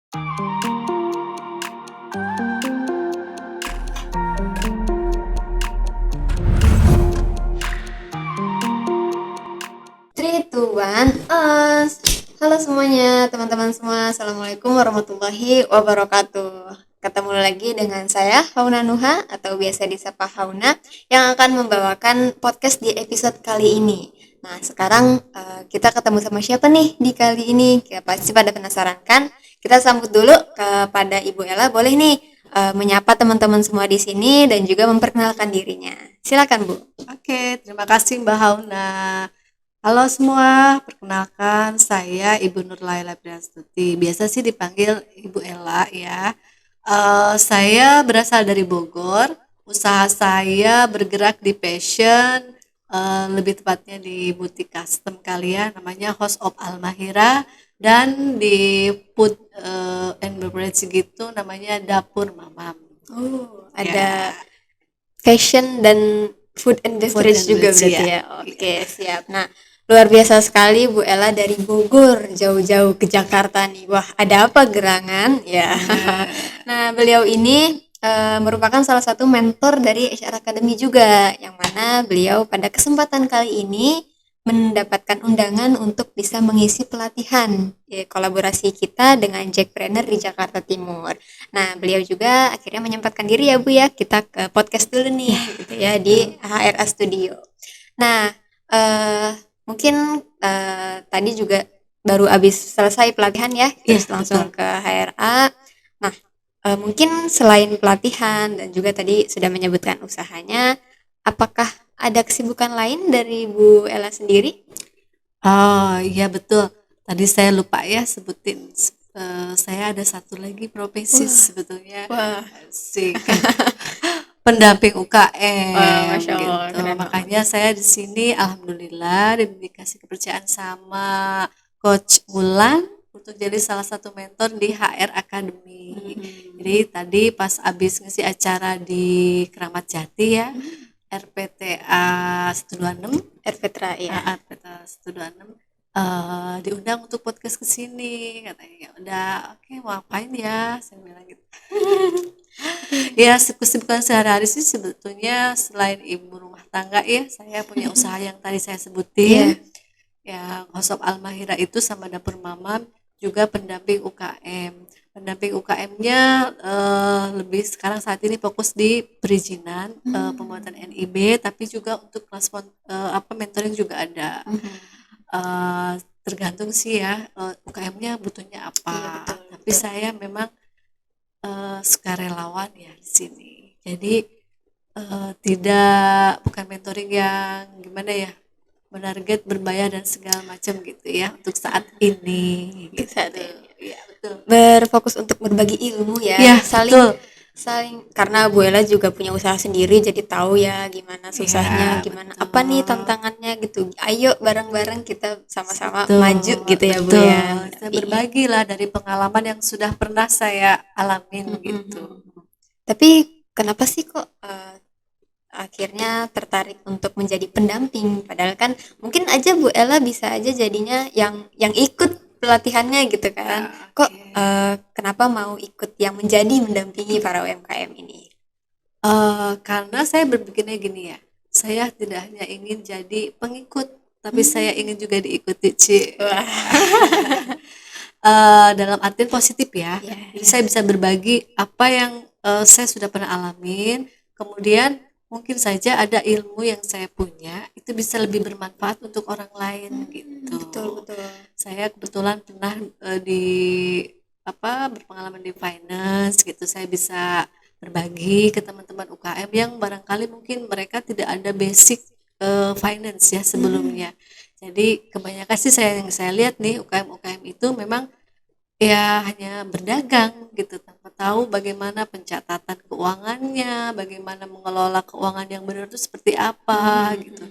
Three, two, one, us. Halo semuanya, teman-teman semua. Assalamualaikum warahmatullahi wabarakatuh. Ketemu lagi dengan saya, Hauna Nuha, atau biasa disapa Hauna, yang akan membawakan podcast di episode kali ini. Nah, sekarang kita ketemu sama siapa nih di kali ini? Ya, pasti pada penasaran kan? Kita sambut dulu kepada Ibu Ella. Boleh nih menyapa teman-teman semua di sini dan juga memperkenalkan dirinya. Silakan, Bu. Oke, terima kasih Mbak Hauna. Halo semua, perkenalkan saya Ibu Nurlaila Priastuti. Biasa sih dipanggil Ibu Ella ya. Saya berasal dari Bogor. Usaha saya bergerak di fashion, lebih tepatnya di butik custom kali ya, namanya House of Almahira, dan di food and beverage gitu namanya Dapur Mamam. Oh, Ya, ada fashion dan food and food beverage and juga beverage berarti ya. ya. Oke, siap. Nah, luar biasa sekali Bu Ella dari Bogor jauh-jauh ke Jakarta nih. Wah, ada apa gerangan? Ya. Nah, beliau ini merupakan salah satu mentor dari HR Academy juga, yang mana beliau pada kesempatan kali ini mendapatkan undangan untuk bisa mengisi pelatihan kolaborasi kita dengan Jackpreneur di Jakarta Timur. Nah, beliau juga akhirnya menyempatkan diri ya Bu ya, kita ke podcast dulu nih gitu ya di HRA Studio. Nah, eh, mungkin tadi juga baru habis selesai pelatihan ya, terus langsung ke HRA. Nah, mungkin selain pelatihan dan juga tadi sudah menyebutkan usahanya, apakah ada kesibukan lain dari Bu Ella sendiri? Oh, iya betul. Tadi saya lupa ya sebutin, saya ada satu lagi profesi sebetulnya, Wah, asik, pendamping wah, UKM Masya Allah, gitu. keren banget. Makanya saya di sini alhamdulillah dikasih kepercayaan sama Coach Wulan untuk jadi salah satu mentor di HR Academy. Jadi tadi pas abis ngisi acara di Keramat Jati ya, RPTA 126, Erpetra ya. RPTA 126, diundang untuk podcast ke sini, katanya. Ya udah, oke, mau ngapain ya? Saya bilang gitu. Ya, kesibukan sehari-hari sih sebetulnya selain ibu rumah tangga ya, saya punya usaha yang tadi saya sebutin. Ya, House of Almahira itu sama Dapur Mamam, juga pendamping UKM. Pendamping UKM-nya lebih sekarang saat ini fokus di perizinan, pembuatan NIB, tapi juga untuk kelas mentoring juga ada. Tergantung sih ya, UKM-nya butuhnya apa. Iya, betul, Tapi betul. saya memang sukarelawan ya di sini. Jadi tidak bukan mentoring yang gimana ya, menarget berbayar dan segala macam gitu ya untuk saat ini Untuk gitu. saat ini. Iya betul. Berfokus untuk berbagi ilmu ya. Iya Saling betul. saling karena Bu Ella juga punya usaha sendiri jadi tahu ya gimana susahnya, Iya gimana apa nih betul. tantangannya gitu. Ayo bareng-bareng kita sama-sama Betul, maju gitu ya Bu betul. ya, Saya mendampingi. berbagi lah dari pengalaman yang sudah pernah saya alamin gitu. Tapi kenapa sih kok akhirnya tertarik untuk menjadi pendamping? Padahal kan mungkin aja Bu Ella bisa aja jadinya yang ikut pelatihannya gitu kan. Kok Oke. kenapa mau ikut yang menjadi mendampingi para UMKM ini? Karena saya berpikirnya gini ya, saya tidak hanya ingin jadi pengikut, tapi saya ingin juga diikuti, Ci. Wah, Dalam artian positif ya. ya, Jadi saya bisa berbagi apa yang saya sudah pernah alamin, kemudian mungkin saja ada ilmu yang saya punya itu bisa lebih bermanfaat untuk orang lain gitu. betul betul. Saya kebetulan pernah di berpengalaman di finance gitu. Saya bisa berbagi ke teman-teman UKM yang barangkali mungkin mereka tidak ada basic finance ya sebelumnya. Jadi kebanyakan sih yang saya lihat nih UKM-UKM itu memang ya hanya berdagang gitu tanpa tahu bagaimana pencatatan keuangannya, bagaimana mengelola keuangan yang benar itu seperti apa gitu.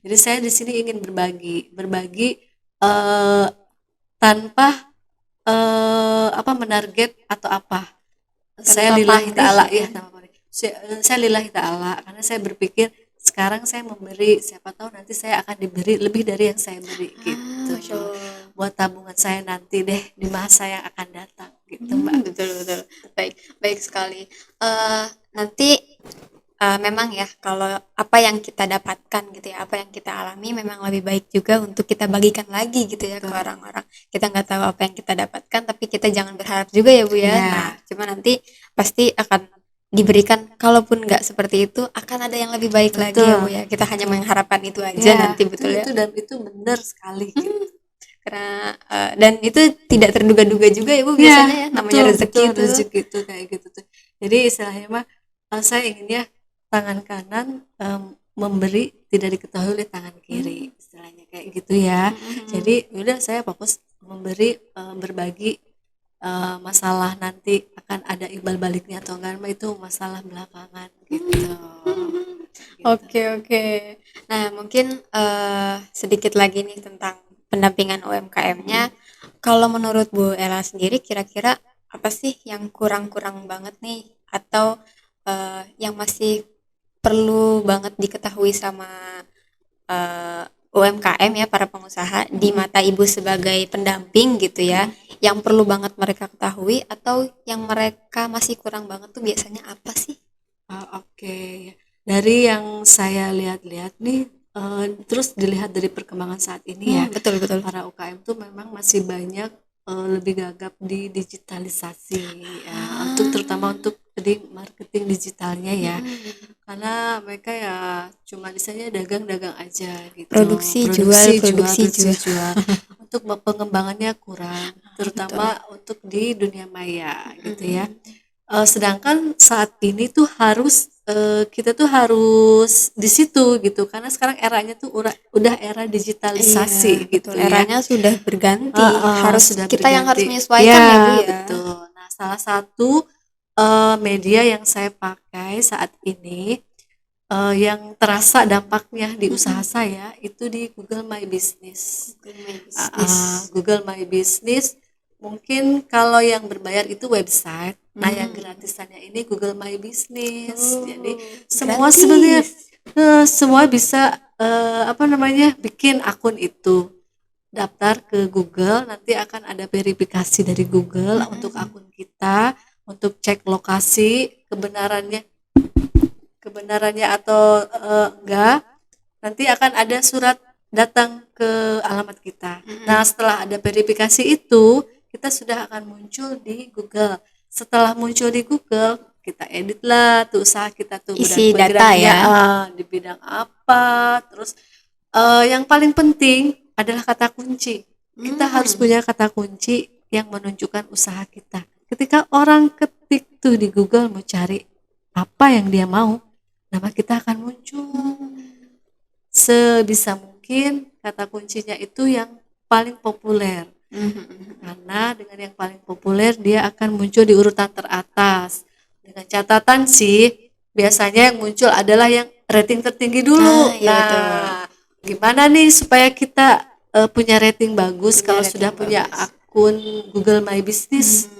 Jadi saya di sini ingin berbagi eh, tanpa menarget atau apa. Saya Tanpa lillahi pamrih ta'ala ya. ya, tanpa pamrih. Saya lillahi ta'ala karena saya berpikir sekarang saya memberi, siapa tahu nanti saya akan diberi lebih dari yang saya beri gitu. Masya Allah. buat tabungan saya nanti deh di masa yang akan datang gitu Mbak. Betul betul. Baik, baik sekali. Nanti memang ya kalau apa yang kita dapatkan gitu ya, apa yang kita alami memang lebih baik juga untuk kita bagikan lagi gitu ya ke Betul. orang-orang. Kita nggak tahu apa yang kita dapatkan, tapi kita jangan berharap juga ya Bu ya. Iya, Nah, cuma nanti pasti akan diberikan, kalaupun nggak seperti itu akan ada yang lebih baik lagi ya Bu betul, ya. Kita hanya betul. mengharapkan itu aja Ya, nanti, betul ya. itu dan itu benar sekali gitu. Karena dan itu tidak terduga-duga juga ya Bu Ya, biasanya ya, namanya betul, rezeki betul, itu. rezeki itu kayak gitu tuh. Jadi istilahnya mah saya inginnya tangan kanan memberi tidak diketahui oleh tangan kiri, istilahnya kayak gitu ya. Jadi udah saya fokus memberi, berbagi, masalah nanti akan ada imbal baliknya atau enggak mah itu masalah belakangan gitu. Gitu. Oke oke. Nah mungkin sedikit lagi nih tentang pendampingan UMKM-nya. Kalau menurut Bu Ella sendiri kira-kira apa sih yang kurang-kurang banget nih atau yang masih perlu banget diketahui sama UMKM ya, para pengusaha di mata Ibu sebagai pendamping gitu ya, yang perlu banget mereka ketahui atau yang mereka masih kurang banget tuh biasanya apa sih? Oke. Dari yang saya lihat-lihat nih, terus dilihat dari perkembangan saat ini ya, Betul betul. para UKM tuh memang masih banyak lebih gagap di digitalisasi ya, untuk terutama untuk di marketing digitalnya ya. Karena mereka ya cuma misalnya dagang-dagang aja gitu. Produksi jual, Produksi jual, produksi produksi jual. jual. Untuk pengembangannya kurang, Betul. terutama untuk di dunia maya gitu ya. Sedangkan saat ini tuh harus kita tuh harus di situ gitu karena sekarang eranya tuh udah era digitalisasi Iya, gitu betul. ya. Eranya sudah berganti. Harus Sudah kita yang harus berganti. menyesuaikan ya, Bu Ya, ya. betul. Nah, salah satu media yang saya pakai saat ini yang terasa dampaknya di usaha saya itu di Google My Business. Google My Business. Google My Business mungkin kalau yang berbayar itu website. Nah, yang gratisannya ini Google My Business. Jadi semua sebenarnya Gratis. semua bisa apa namanya bikin akun itu, daftar ke Google, nanti akan ada verifikasi dari Google untuk akun kita, untuk cek lokasi kebenarannya kebenarannya atau enggak. Nanti akan ada surat datang ke alamat kita. Nah, setelah ada verifikasi itu, kita sudah akan muncul di Google. Setelah muncul di Google, kita edit lah tuh usaha kita tuh Isi data bergeraknya ya. di bidang apa. Terus yang paling penting adalah kata kunci. Kita harus punya kata kunci yang menunjukkan usaha kita. Ketika orang ketik tuh di Google mau cari apa yang dia mau, nama kita akan muncul. Sebisa mungkin kata kuncinya itu yang paling populer. Karena dengan yang paling populer dia akan muncul di urutan teratas. Dengan catatan sih biasanya yang muncul adalah yang rating tertinggi dulu. Iya betul. Nah, gimana nih supaya kita punya rating bagus Punya kalau rating sudah punya bagus. akun Google My Business?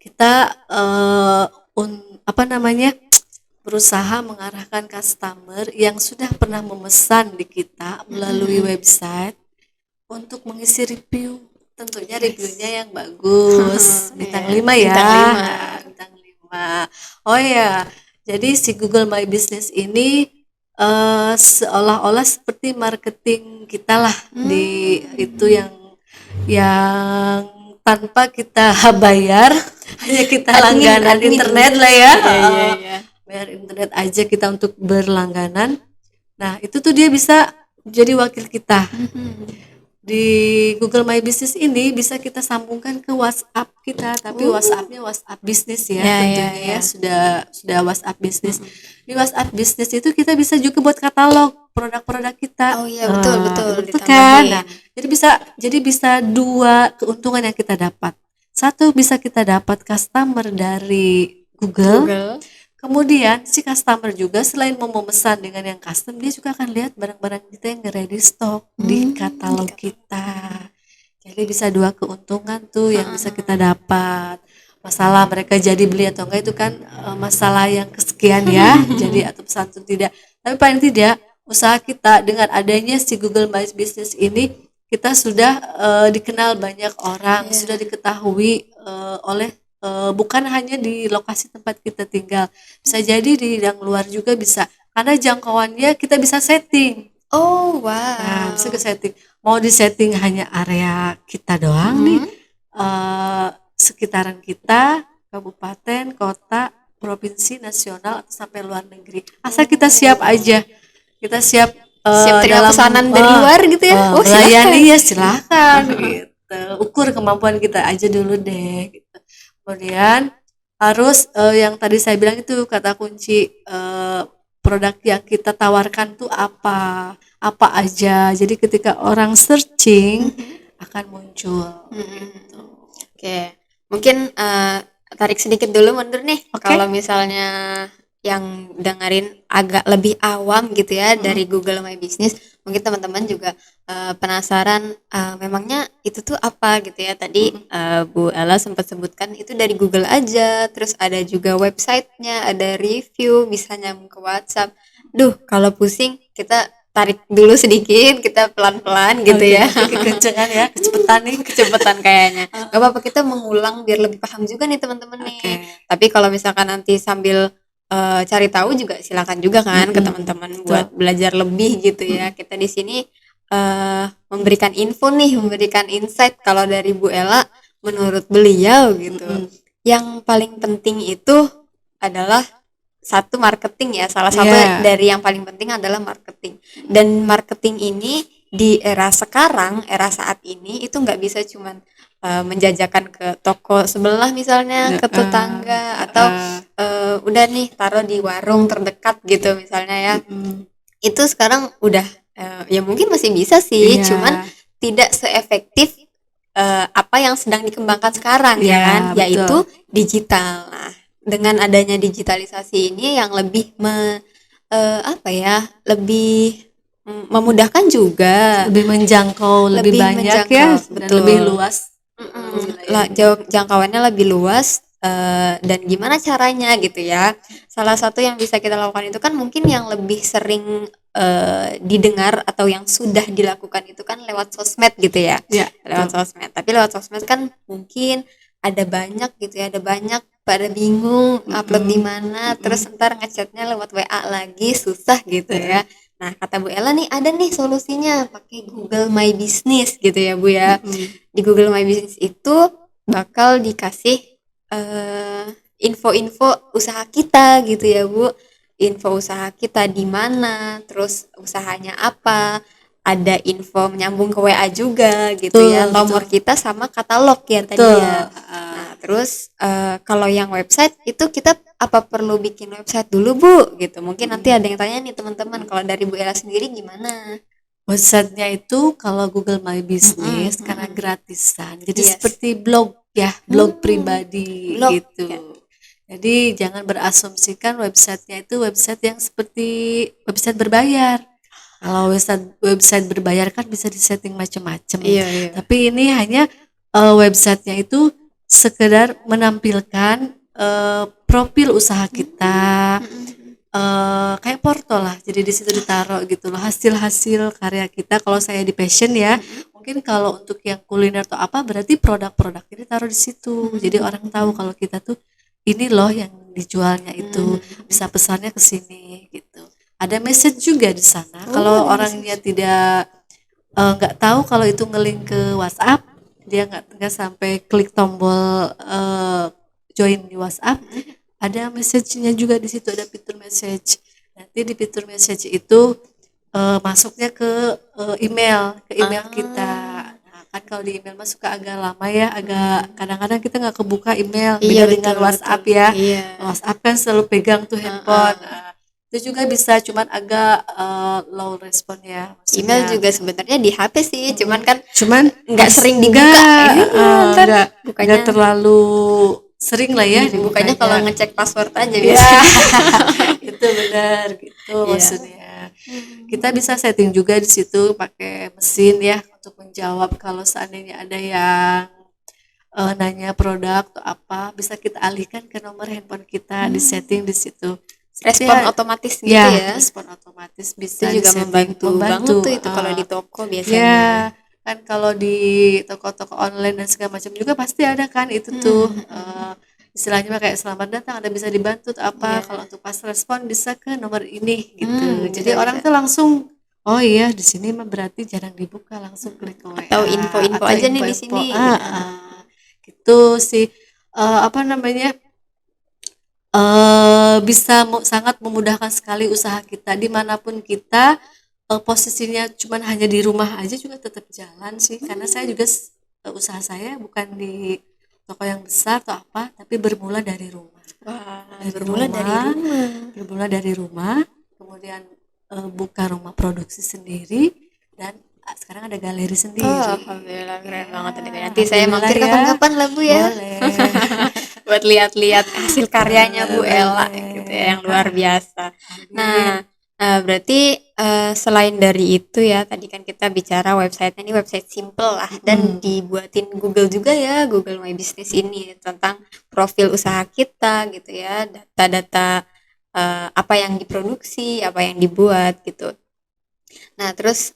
Kita apa namanya berusaha mengarahkan customer yang sudah pernah memesan di kita melalui website untuk mengisi review. Tentunya reviewnya yang bagus, bintang Iya, 5 ya. bintang 5. Bintang 5. Oh ya, jadi si Google My Business ini seolah-olah seperti marketing kita lah di itu yang tanpa kita bayar, hanya kita langganan Admin. internet lah ya. Iya. Bayar internet aja kita untuk berlangganan. Nah, itu tuh dia bisa jadi wakil kita. Di Google My Business ini bisa kita sambungkan ke WhatsApp kita, tapi WhatsApp-nya WhatsApp bisnis ya, tentunya ya, sudah WhatsApp bisnis. Di WhatsApp bisnis itu kita bisa juga buat katalog produk-produk kita. Oh iya betul Betul kan? ditambahin. Nah, jadi bisa dua keuntungan yang kita dapat. Satu, bisa kita dapat customer dari Google. Kemudian si customer juga selain mau memesan dengan yang custom, dia juga akan lihat barang-barang kita yang ready stock di katalog kita. Jadi bisa dua keuntungan tuh yang bisa kita dapat. Masalah mereka jadi beli atau enggak itu kan masalah yang kesekian ya. Jadi atau pesan atau tidak. Tapi paling tidak usaha kita dengan adanya si Google My Business ini kita sudah dikenal banyak orang, Iya. sudah diketahui oleh bukan hanya di lokasi tempat kita tinggal, bisa jadi di yang luar juga bisa. Karena jangkauannya kita bisa setting. Oh, Nah, bisa ke wow. setting. Mau di setting hanya area kita doang nih, Mhm. sekitaran kita, kabupaten, kota, provinsi, nasional, atau sampai luar negeri. Asal kita siap Oh. aja. Kita siap Siap terima dalam pesanan dari luar gitu ya? Oh, silakan. melayani ya silahkan gitu. Ukur kemampuan kita aja dulu deh gitu. Kemudian harus yang tadi saya bilang itu kata kunci produk yang kita tawarkan tuh apa aja. Jadi ketika orang searching akan muncul gitu. Oke, mungkin tarik sedikit dulu mundur nih. Oke. Kalau misalnya yang dengerin agak lebih awam gitu ya dari Google My Business, mungkin teman-teman juga penasaran memangnya itu tuh apa gitu ya. Tadi Bu Ella sempat sebutkan itu dari Google aja, terus ada juga websitenya, ada review, bisa nyambung ke WhatsApp. Duh, kalau pusing kita tarik dulu sedikit, kita pelan-pelan gitu Oke, ya. oke, kekencengan ya, kecepatan nih. Kecepatan kayaknya. Gak apa-apa, kita mengulang biar lebih paham juga nih teman-teman nih. Oke. Tapi kalau misalkan nanti sambil cari tahu juga silakan juga kan ke teman-teman betul. buat belajar lebih gitu ya. Kita di sini memberikan info nih, memberikan insight kalau dari Bu Ella menurut beliau gitu. Yang paling penting itu adalah satu marketing ya, salah satu Iya. dari yang paling penting adalah marketing. Dan marketing ini di era sekarang, era saat ini itu nggak bisa cuman menjajakan ke toko sebelah misalnya, ke tetangga, atau udah nih taruh di warung terdekat gitu misalnya ya. Itu sekarang udah ya mungkin masih bisa sih, Iya. cuman tidak seefektif apa yang sedang dikembangkan sekarang ya Iya, kan, betul. yaitu digital. Nah, dengan adanya digitalisasi ini yang lebih apa ya, lebih memudahkan juga, Lebih menjangkau lebih lebih banyak ya, menjangkau, dan lebih betul. luas wilayahnya. Jangkauannya lebih luas dan gimana caranya gitu ya. Salah satu yang bisa kita lakukan itu kan mungkin yang lebih sering didengar atau yang sudah dilakukan itu kan lewat sosmed gitu ya. Ya, Lewat sosmed. Tapi lewat sosmed kan mungkin ada banyak gitu ya, ada banyak pada bingung upload di mana, terus ntar ngechatnya lewat WA lagi susah gitu ya. Nah, kata Bu Ella nih ada nih solusinya, pakai Google My Business gitu ya Bu ya. Di Google My Business itu bakal dikasih info-info usaha kita gitu ya Bu. Info usaha kita di mana, terus usahanya apa, ada info menyambung ke WA juga gitu ya, Betul, nomor kita sama katalog ya tadi betul. ya. Nah, terus kalau yang website itu kita apa perlu bikin website dulu Bu gitu. Mungkin nanti ada yang tanya nih teman-teman, kalau dari Bu Ella sendiri gimana? Websitenya itu kalau Google My Business karena gratisan, jadi Yes. seperti blog ya, blog pribadi Blog, gitu. ya. Jadi jangan berasumsikan websitenya itu website yang seperti website berbayar. Kalau website berbayar kan bisa disetting macam-macam. Iya. Tapi ini hanya websitenya itu sekedar menampilkan profil usaha kita, kayak porto lah. Jadi di situ ditaruh gitu loh hasil-hasil karya kita. Kalau saya di fashion ya, mungkin kalau untuk yang kuliner atau apa berarti produk-produk ini taruh di situ. Jadi orang tahu kalau kita tuh ini loh yang dijualnya itu, bisa pesannya ke sini gitu. Ada message juga di sana. Kalau orangnya tidak nggak tahu kalau itu ngelink ke WhatsApp, dia nggak sampai klik tombol join di WhatsApp, ada message-nya juga di situ, ada fitur message. Nanti di fitur message itu masuknya ke email kita. Nah, kan kalau di email mah suka agak lama ya, agak kadang-kadang kita nggak kebuka email. Iya, Beda dengan betul, WhatsApp betul. ya. Iya. WhatsApp kan selalu pegang tuh handphone. Nah, itu juga bisa, cuman agak low respon ya. Email Maksudnya juga sebenarnya di HP sih, cuman kan cuman nggak sering dibuka. Ntar bukanya nggak terlalu sering lah ya dibukanya kalau dibukanya. ngecek password aja Ya, biasanya. itu benar gitu Iya. maksudnya. Kita bisa setting juga di situ pakai mesin ya untuk menjawab kalau seandainya ada yang nanya produk atau apa, bisa kita alihkan ke nomor handphone kita, di setting di situ. Respon Ya, otomatis gitu ya. respon otomatis bisa Itu juga di-setting. membantu banget tuh itu kalau di toko biasanya. Ya, kan kalau di toko-toko online dan segala macam juga pasti ada kan itu tuh, istilahnya mah kayak selamat datang, Anda bisa dibantu atau apa, Iya. kalau untuk pas respon bisa ke nomor ini gitu. Bisa Jadi orang bisa. tuh langsung, oh iya di sini mah berarti jarang dibuka, langsung klik ke Atau WA info-info atau aja nih di info-info, sini gitu. gitu sih. Apa namanya, bisa sangat memudahkan sekali usaha kita dimanapun kita, posisinya cuman hanya di rumah aja juga tetap jalan sih, karena saya juga usaha saya bukan di toko yang besar atau apa, tapi bermula dari rumah. Wah, Dari bermula dari rumah, rumah. bermula dari rumah, kemudian buka rumah produksi sendiri, dan sekarang ada galeri Oh, sendiri. alhamdulillah keren Ya, banget ini. Nanti saya alhamdulillah mampir ya. kapan-kapan lah Bu ya. Boleh. Buat lihat-lihat hasil karyanya Bu Ella gitu ya, Boleh. yang luar biasa. Amin. Nah, berarti selain dari itu ya, tadi kan kita bicara websitenya ini website simple lah dan dibuatin Google juga ya, Google My Business ini tentang profil usaha kita gitu ya, data-data apa yang diproduksi, apa yang dibuat gitu. Nah, terus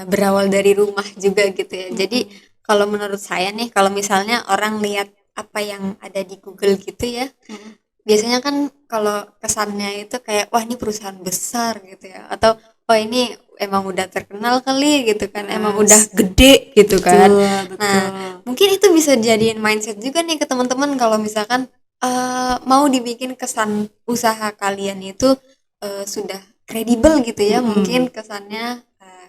berawal dari rumah juga gitu ya. Jadi kalau menurut saya nih, kalau misalnya orang lihat apa yang ada di Google gitu ya, biasanya kan kalau kesannya itu kayak wah ini perusahaan besar gitu ya, atau wah ini emang udah terkenal kali gitu kan, emang udah Yes. gede gitu kan. Betul, Nah, betul. mungkin itu bisa jadiin mindset juga nih ke teman-teman kalau misalkan mau dibikin kesan usaha kalian itu sudah kredibel gitu ya, mungkin kesannya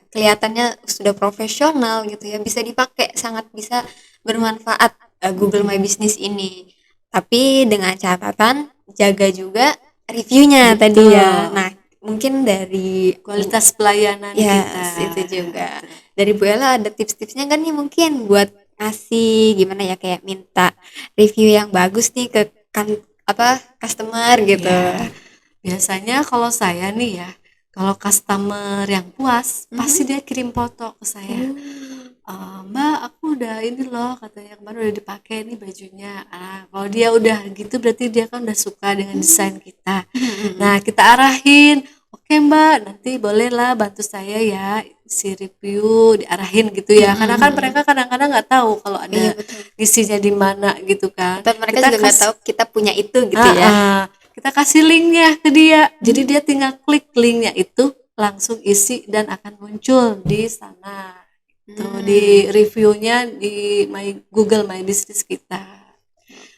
kelihatannya sudah profesional gitu ya, bisa dipakai, sangat bisa bermanfaat Google My Business ini. Tapi dengan catatan jaga juga reviewnya tadi ya. Betul. Nah, mungkin dari Kualitas pelayanan kita. yes, itu juga. Betul. Dari Bu Ella ada tips-tipsnya kan nih mungkin buat ngasih gimana ya, kayak minta review yang bagus nih ke kan apa customer gitu. Ya, biasanya kalau saya nih ya, kalau customer yang puas, pasti dia kirim foto ke saya. Mbak, aku udah ini loh, katanya kemarin udah dipakai nih bajunya. Kalau dia udah gitu berarti dia kan udah suka dengan desain kita. Nah, kita arahin, oke Mbak, nanti bolehlah bantu saya ya si review diarahin gitu ya. Karena kan mereka kadang-kadang nggak tahu kalau Iya ada betul. isinya di mana gitu kan. Atau mereka Kita juga nggak tahu kita punya itu gitu ah, ya. ah, kita kasih linknya ke dia. Jadi dia tinggal klik linknya itu langsung isi dan akan muncul di sana. Tuh di reviewnya di Google My Business kita.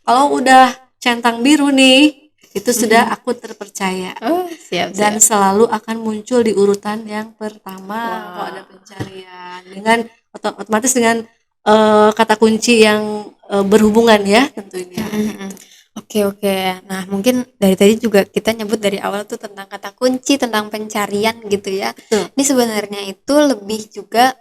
Kalau udah centang biru nih, itu sudah akun terpercaya Oh, siap dan siap. selalu akan muncul di urutan yang pertama kalau ada Wah. pencarian dengan otomatis dengan kata kunci yang berhubungan ya tentunya. Oke oke. Nah, mungkin dari tadi juga kita nyebut dari awal tuh tentang kata kunci, tentang pencarian gitu ya. Betul. Ini sebenarnya itu lebih juga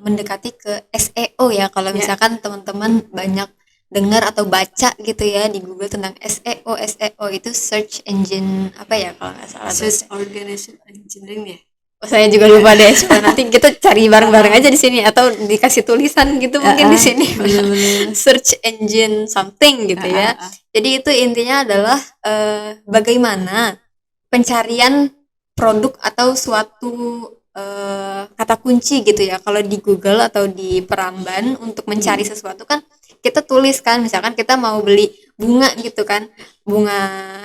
mendekati ke SEO ya. Kalau Ya. misalkan teman-teman banyak dengar atau baca gitu ya di Google tentang SEO, SEO itu search engine apa ya kalau nggak salah tuh. Search Organization Engineering ya. Oh, saya juga lupa deh. Coba nanti kita cari bareng-bareng aja di sini atau dikasih tulisan gitu mungkin di sini. Bener-bener. Search engine something gitu ya. Jadi itu intinya adalah bagaimana pencarian produk atau suatu kata kunci gitu ya. Kalau di Google atau di Peramban untuk mencari sesuatu kan kita tulis kan, misalkan kita mau beli bunga gitu kan, bunga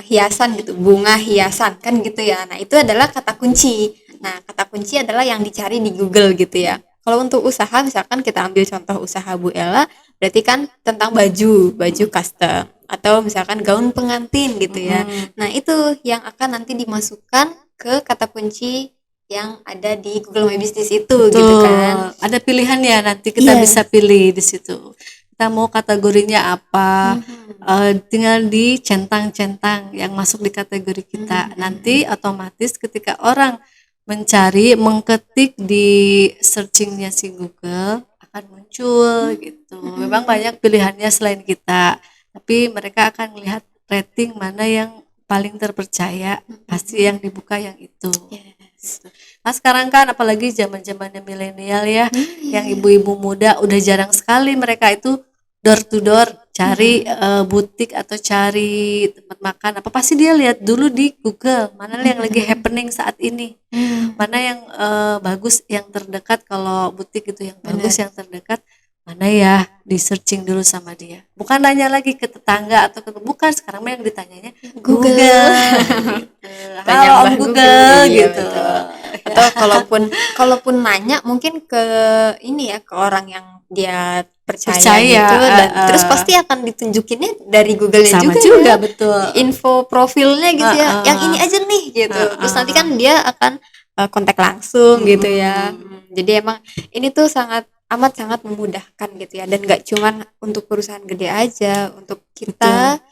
hiasan gitu, bunga hiasan kan gitu ya. Nah, itu adalah kata kunci. Nah, kata kunci adalah yang dicari di Google gitu ya. Kalau untuk usaha, misalkan kita ambil contoh usaha Bu Ella, berarti kan tentang baju, baju custom atau misalkan gaun pengantin gitu ya. Nah, itu yang akan nanti dimasukkan ke kata kunci yang ada di Google My Business itu gitu kan. Ada pilihannya nanti kita bisa pilih di situ. Kita mau kategorinya apa, tinggal dicentang-centang yang masuk di kategori kita. Nanti otomatis ketika orang mencari, mengketik di searchingnya si Google akan muncul gitu. Memang banyak pilihannya selain kita, tapi mereka akan melihat rating mana yang paling terpercaya, pasti yang dibuka yang itu. Gitu. Nah sekarang kan apalagi zaman-zamannya milenial ya, yang ibu-ibu muda udah jarang sekali mereka itu door to door cari butik atau cari tempat makan apa pasti dia lihat dulu di Google mana yang lagi happening saat ini, mana yang bagus yang terdekat kalau butik itu yang bagus Benar. yang terdekat mana ya di searching dulu sama dia, bukan nanya lagi ke tetangga atau ke bukan sekarang mah yang ditanyanya Google. Google gitu. Tanya Halo Om Mbah Google, Google iya gitu betul. ya. Atau kalaupun nanya mungkin ke ini ya, ke orang yang dia percaya Percaya gitu, dan terus pasti akan ditunjukinnya dari Google-nya sama juga juga ya. betul. Info profilnya gitu ya. Yang ini aja nih gitu. Terus nanti kan dia akan kontak langsung gitu ya. Jadi emang ini tuh amat sangat memudahkan gitu ya, dan gak cuman untuk perusahaan gede aja, untuk kita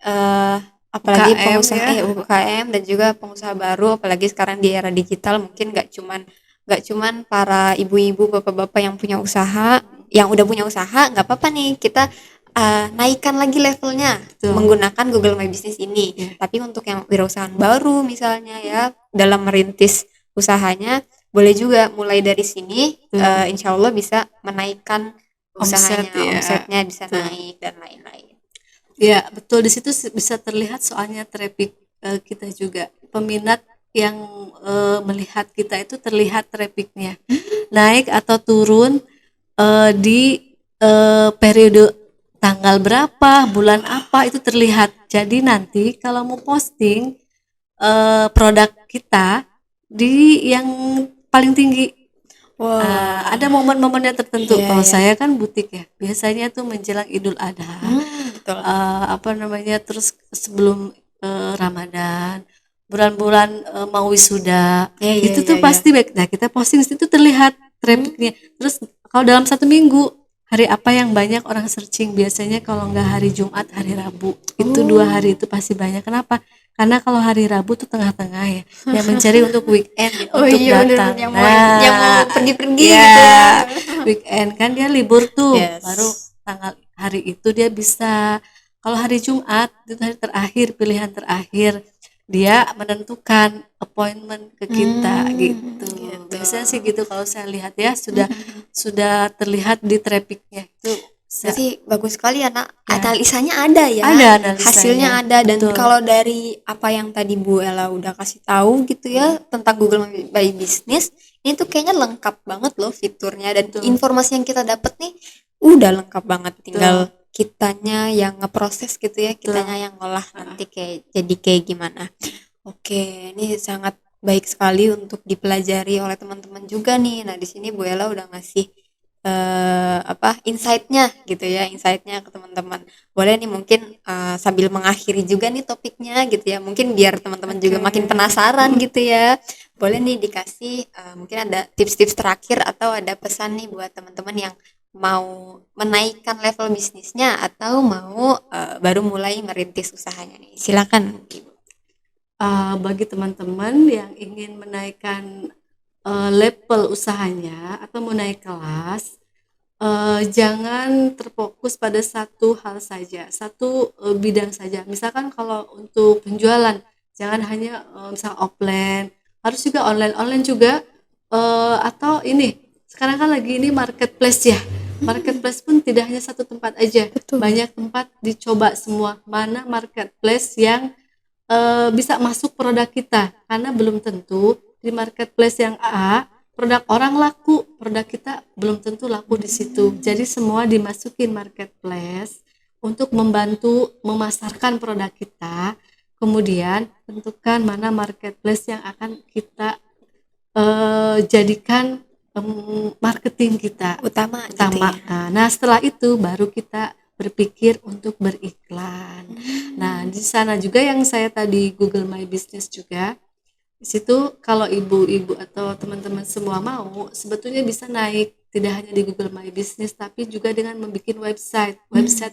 eh apalagi UKM pengusaha ya. UKM dan juga pengusaha baru, apalagi sekarang di era digital, mungkin gak cuman para ibu-ibu bapak-bapak yang punya usaha, yang udah punya usaha, nggak apa-apa nih kita naikkan lagi levelnya Betul. menggunakan Google My Business ini. Tapi untuk yang wirausahaan baru misalnya ya, dalam merintis usahanya, boleh juga mulai dari sini, insya Allah bisa menaikkan usahanya, ya. omsetnya bisa naik dan lain-lain. Ya, betul, di situ bisa terlihat soalnya traffic kita juga. Peminat yang melihat kita itu terlihat trafficnya. Naik atau turun di periode tanggal berapa, bulan apa itu terlihat. Jadi nanti kalau mau posting produk kita di yang paling tinggi. Wah. Ada momen-momennya tertentu. Iya, Kalau iya. saya kan butik ya, biasanya tuh menjelang Idul Adha, Betul. apa namanya, terus sebelum Ramadan, bulan-bulan mau wisuda, Iya, iya, itu iya, tuh iya. pasti baik. Nah kita posting itu terlihat trafficnya. Terus kalau dalam 1 minggu hari apa yang banyak orang searching, biasanya kalau nggak hari Jumat, hari Rabu, itu 2 hari itu pasti banyak. Kenapa? Karena kalau hari Rabu tuh tengah-tengah ya, yang mencari untuk weekend ya, Oh untuk iya bener, datang. yang mau pergi-pergi ya, gitu ya. weekend kan dia libur tuh, Yes. baru tanggal hari itu dia bisa. Kalau hari Jumat itu hari terakhir, pilihan terakhir, dia menentukan appointment ke kita gitu. Biasanya sih gitu kalau saya lihat ya, sudah terlihat di trafficnya itu. Berarti bagus sekali ya, Nak. Analisanya ada ya. Ada analisanya. Hasilnya ada, dan Betul. kalau dari apa yang tadi Bu Ella udah kasih tahu gitu ya tentang Google My Business, ini tuh kayaknya lengkap banget loh fiturnya, dan informasi yang kita dapat nih udah lengkap banget. Tinggal kitanya yang ngeproses gitu ya, kitanya yang ngolah nanti jadi kayak gimana. Oke, ini sangat baik sekali untuk dipelajari oleh teman-teman juga nih. Nah, di sini Bu Ella udah ngasih insight-nya gitu ya, insight-nya ke teman-teman. Boleh nih mungkin sambil mengakhiri juga nih topiknya gitu ya, mungkin biar teman-teman juga makin penasaran gitu ya. Boleh nih dikasih mungkin ada tips-tips terakhir atau ada pesan nih buat teman-teman yang mau menaikkan level bisnisnya atau mau baru mulai merintis usahanya nih. Silakan Ibu. Bagi teman-teman yang ingin menaikkan level usahanya atau mau naik kelas, jangan terfokus pada satu hal saja, satu bidang saja. Misalkan kalau untuk penjualan, jangan hanya misal offline, harus juga online juga, atau ini sekarang kan lagi ini marketplace ya. Marketplace pun tidak hanya satu tempat aja, banyak tempat dicoba semua. Mana marketplace yang bisa masuk produk kita, karena belum tentu di marketplace yang A produk orang laku, produk kita belum tentu laku di situ. Jadi semua dimasukin marketplace untuk membantu memasarkan produk kita. Kemudian tentukan mana marketplace yang akan kita jadikan marketing kita Utama. Gitu ya. Nah setelah itu baru kita berpikir untuk beriklan. Nah di sana juga yang saya tadi Google My Business juga, di situ kalau ibu-ibu atau teman-teman semua mau, sebetulnya bisa naik tidak hanya di Google My Business tapi juga dengan membuat website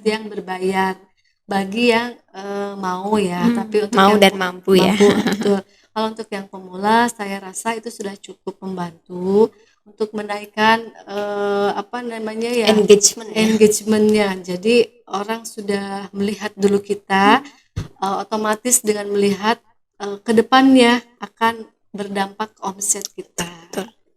yang berbayar bagi yang mau ya. Tapi untuk Mau yang dan mampu ya. betul. Kalau untuk yang pemula saya rasa itu sudah cukup membantu untuk menaikkan engagementnya. Jadi orang sudah melihat dulu kita, otomatis dengan melihat ke depannya akan berdampak ke omset kita.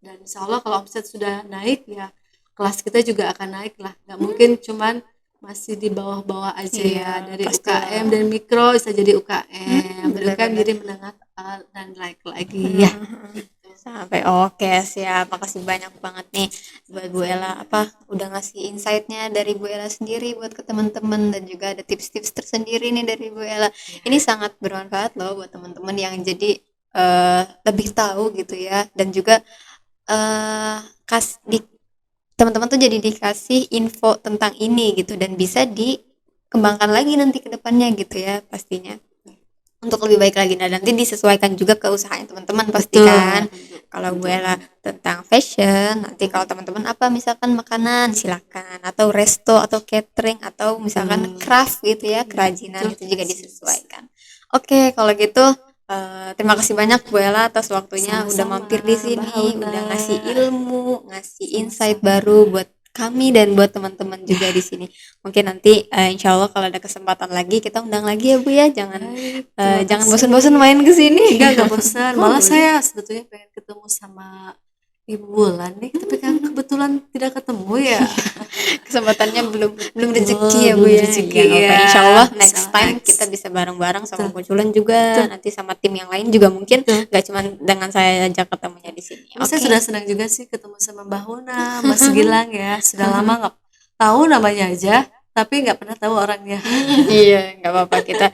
Dan insya Allah kalau omset sudah naik ya kelas kita juga akan naik lah. Nggak mungkin cuman masih di bawah-bawah aja Iya, ya, dari pastilah. UKM dan mikro bisa jadi UKM, Bener bahkan bener. jadi menengah dan naik lagi ya. Heeh. Gitu. Sampai oke siap. Makasih banyak banget nih buat Bu Ella Sama-sama. apa udah ngasih insight-nya dari Bu Ella sendiri buat ke teman-teman dan juga ada tips-tips tersendiri nih dari Bu Ella. Ini Ya, sangat bermanfaat loh buat teman-teman yang jadi lebih tahu gitu ya dan juga eh kas di teman-teman tuh jadi dikasih info tentang ini gitu dan bisa dikembangkan lagi nanti ke depannya gitu ya pastinya untuk lebih baik lagi. Nah, nanti disesuaikan juga ke usahanya teman-teman pasti betul, kan. tentu, Kalau tentu. gue lah tentang fashion, nanti kalau teman-teman apa misalkan makanan silakan atau resto atau catering atau misalkan Betul. craft gitu ya, Ya, kerajinan betul. itu juga Bisa. disesuaikan. Oke, kalau gitu terima kasih banyak Bu Ella atas waktunya udah Sama-sama, mampir di Mbak sini, Hauna. udah ngasih ilmu, ngasih insight Sama-sama. baru buat kami dan buat teman-teman juga di sini. Mungkin nanti insya Allah kalau ada kesempatan lagi kita undang lagi ya Bu ya. Jangan Baik, terima Jangan kasih. bosan-bosan main ke sini. Enggak bosan. Oh, Malah boleh. saya sebetulnya pengen ketemu sama Ibu Wulan nih, tapi kan kebetulan tidak ketemu ya. Kesempatannya belum belum rezeki Betul, ya Bu belum ya. Ya rezeki nggak apa. ya. Insya Allah Bisa next time kita next. bisa bareng-bareng sama Betul, Kuculan juga, betul, nanti sama tim yang lain juga mungkin betul. nggak cuma dengan saya ajak ketemunya di sini. Tapi saya Oke. sudah senang juga sih ketemu sama Mbak Huna, Mas Gilang ya. Sudah lama nggak tahu namanya aja, tapi nggak pernah tahu orangnya. Iya, nggak apa-apa kita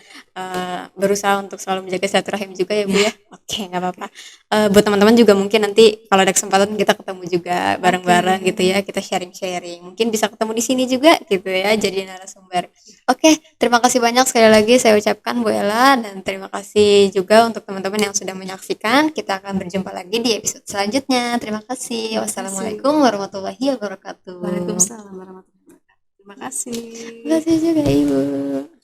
berusaha untuk selalu menjaga silaturahim juga ya Bu Ya, ya. Oke, nggak apa-apa. oke. Buat teman-teman juga mungkin nanti kalau ada kesempatan kita ketemu juga Oke. bareng-bareng gitu ya, kita sharing-sharing. Mungkin bisa ketemu di sini juga gitu ya, jadi narasumber. Oke, terima kasih banyak sekali lagi saya ucapkan Bu Ella dan terima kasih juga untuk teman-teman yang sudah menyaksikan. Kita akan berjumpa lagi di episode selanjutnya. Terima kasih. Terima kasih. Wassalamualaikum warahmatullahi wabarakatuh. Waalaikumsalam warahmatullahi wabarakatuh. Terima kasih. Terima kasih juga Ibu.